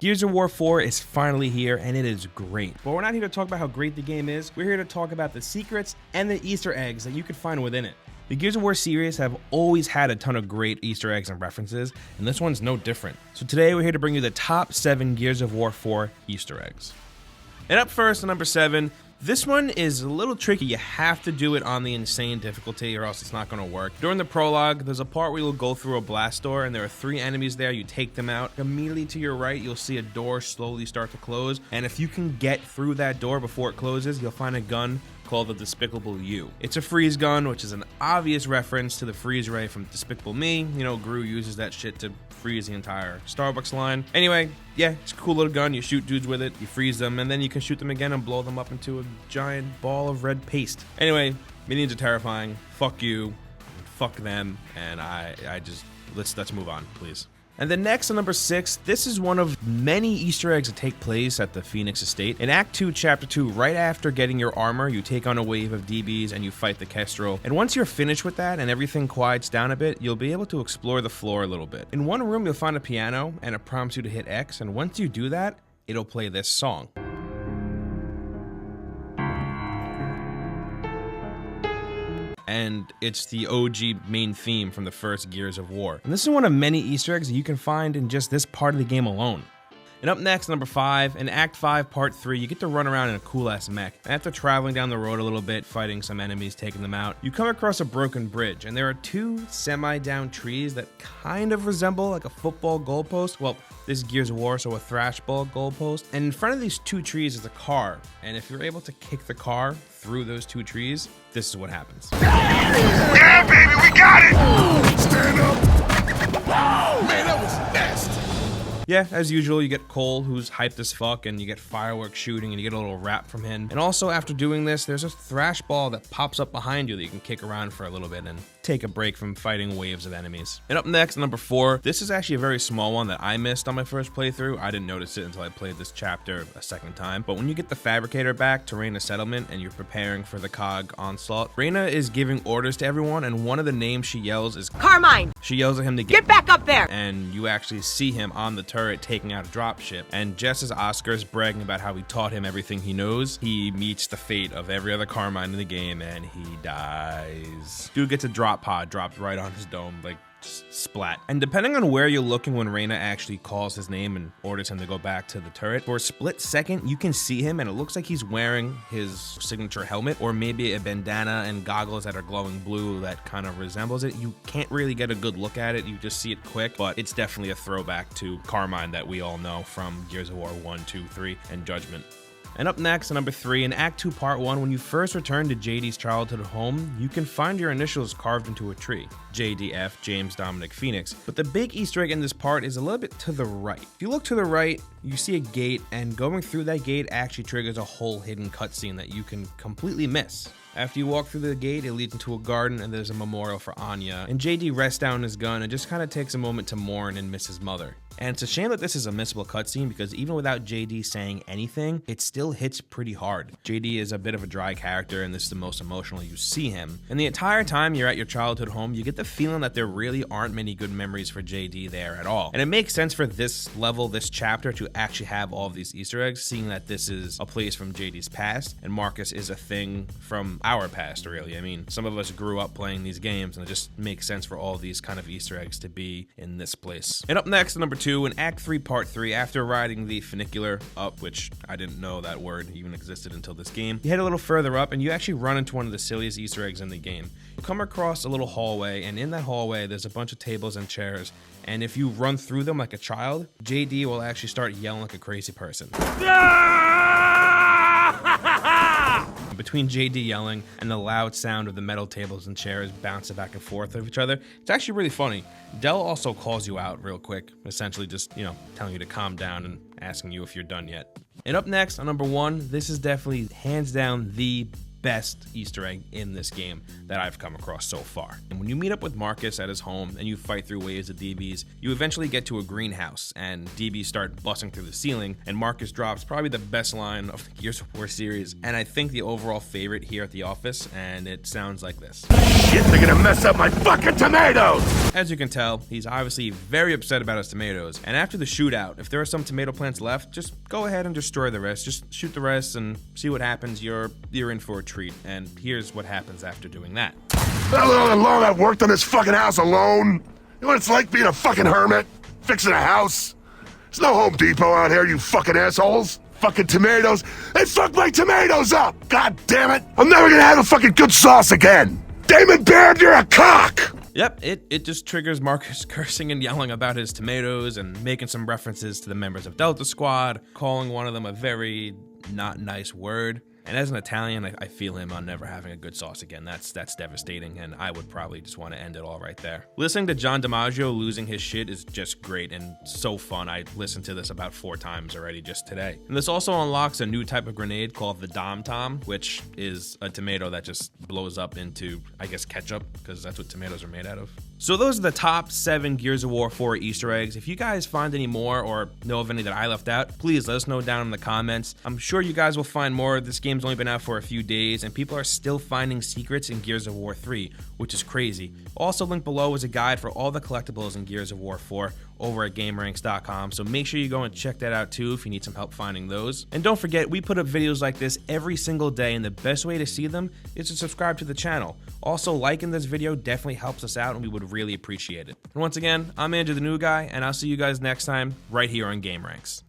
Gears of War 4 is finally here, and it is great. But we're not here to talk about how great the game is. We're here to talk about the secrets and the Easter eggs that you can find within it. The Gears of War series have always had a ton of great Easter eggs and references, and this one's no different. So today we're here to bring you the top 7 Gears of War 4 Easter eggs. And up first, at number 7, this one is a little tricky. You have to do it on the insane difficulty or else it's not going to work. During the prologue, there's a part where you'll go through a blast door and there are 3 enemies there. You take them out. Immediately to your right, you'll see a door slowly start to close. And if you can get through that door before it closes, you'll find a gun called the Despicable You. It's a freeze gun, which is an obvious reference to the freeze ray from Despicable Me. You know, Gru uses that shit to freeze the entire Starbucks line. Anyway, yeah, it's a cool little gun. You shoot dudes with it, you freeze them, and then you can shoot them again and blow them up into a giant ball of red paste. Anyway, minions are terrifying. Fuck you, fuck them, and I just, let's move on, please. And then next, on number 6, this is one of many Easter eggs that take place at the Phoenix Estate. In Act 2, Chapter 2, right after getting your armor, you take on a wave of DBs and you fight the Kestrel. And once you're finished with that and everything quiets down a bit, you'll be able to explore the floor a little bit. In one room, you'll find a piano, and it prompts you to hit X, and once you do that, it'll play this song. And it's the OG main theme from the first Gears of War. And this is one of many Easter eggs that you can find in just this part of the game alone. And up next, number 5, in Act 5, Part 3, you get to run around in a cool-ass mech. And after traveling down the road a little bit, fighting some enemies, taking them out, you come across a broken bridge, and there are 2 semi-down trees that kind of resemble like a football goalpost. Well, this is Gears of War, so a thrash ball goalpost. And in front of these 2 trees is a car, and if you're able to kick the car through those 2 trees, this is what happens. Yeah, baby, we got it! Stand up! Man, that was nasty! Yeah, as usual, you get Cole, who's hyped as fuck, and you get fireworks shooting, and you get a little rap from him. And also, after doing this, there's a thrash ball that pops up behind you that you can kick around for a little bit and take a break from fighting waves of enemies. And up next, number 4, this is actually a very small one that I missed on my first playthrough. I didn't notice it until I played this chapter a second time. But when you get the Fabricator back to Reyna Settlement and you're preparing for the COG onslaught, Reyna is giving orders to everyone, and one of the names she yells is Carmine! She yells at him to Get back up there! And you actually see him on the turret taking out a dropship. And just as Oscar is bragging about how he taught him everything he knows, he meets the fate of every other Carmine in the game and he dies. Dude gets a drop pod dropped right on his dome, like splat. And depending on where you're looking when Reyna actually calls his name and orders him to go back to the turret, for a split second you can see him and it looks like he's wearing his signature helmet or maybe a bandana and goggles that are glowing blue that kind of resembles it. You can't really get a good look at it, you just see it quick, but it's definitely a throwback to Carmine that we all know from Gears of War 1, 2, 3, and Judgment. And up next, number 3, in Act 2, Part 1, when you first return to JD's childhood home, you can find your initials carved into a tree. JDF, James Dominic Phoenix. But the big Easter egg in this part is a little bit to the right. If you look to the right, you see a gate, and going through that gate actually triggers a whole hidden cutscene that you can completely miss. After you walk through the gate, it leads into a garden and there's a memorial for Anya. And JD rests down his gun and just kind of takes a moment to mourn and miss his mother. And it's a shame that this is a missable cutscene because even without JD saying anything, it still hits pretty hard. JD is a bit of a dry character and this is the most emotional you see him. And the entire time you're at your childhood home, you get the feeling that there really aren't many good memories for JD there at all. And it makes sense for this level, this chapter, to actually have all of these Easter eggs, seeing that this is a place from JD's past and Marcus is a thing from our past, really. I mean, some of us grew up playing these games and it just makes sense for all these kind of Easter eggs to be in this place. And up next, number 2, in Act 3, Part 3, after riding the funicular up, which I didn't know that word even existed until this game, you head a little further up and you actually run into one of the silliest Easter eggs in the game. You come across a little hallway, and in that hallway there's a bunch of tables and chairs, and if you run through them like a child, JD will actually start yelling like a crazy person. Between JD yelling and the loud sound of the metal tables and chairs bouncing back and forth of each other, it's actually really funny. Del also calls you out real quick, essentially just, telling you to calm down and asking you if you're done yet. And up next, on number 1, this is definitely hands down the best Easter egg in this game that I've come across so far. And when you meet up with Marcus at his home and you fight through waves of DBs, you eventually get to a greenhouse and DBs start busting through the ceiling, and Marcus drops probably the best line of the Gears of War series, and I think the overall favorite here at the office, and it sounds like this. Shit, they're gonna mess up my fucking tomatoes! As you can tell, he's obviously very upset about his tomatoes, and after the shootout, if there are some tomato plants left, just go ahead and destroy the rest. Just shoot the rest and see what happens. You're in for a treat, and here's what happens after doing that. How long I worked on this fucking house alone? You know what it's like being a fucking hermit? Fixing a house? There's no Home Depot out here, you fucking assholes. Fucking tomatoes. They fucked my tomatoes up! God damn it! I'm never gonna have a fucking good sauce again! Damon Baird, you're a cock! Yep, it just triggers Marcus cursing and yelling about his tomatoes and making some references to the members of Delta Squad, calling one of them a very not nice word. And as an Italian, I feel him on never having a good sauce again. That's devastating, and I would probably just want to end it all right there. Listening to John DiMaggio losing his shit is just great and so fun. I listened to this about 4 times already just today. And this also unlocks a new type of grenade called the Dom Tom, which is a tomato that just blows up into, I guess, ketchup, because that's what tomatoes are made out of. So those are the top 7 Gears of War 4 Easter eggs. If you guys find any more or know of any that I left out, please let us know down in the comments. I'm sure you guys will find more. This game's only been out for a few days, and people are still finding secrets in Gears of War 3, which is crazy. Also linked below is a guide for all the collectibles in Gears of War 4 over at gameranx.com, so make sure you go and check that out too if you need some help finding those. And don't forget, we put up videos like this every single day, and the best way to see them is to subscribe to the channel. Also, liking this video definitely helps us out, and we would really appreciate it. And once again, I'm Andrew the New Guy, and I'll see you guys next time right here on GameRanx.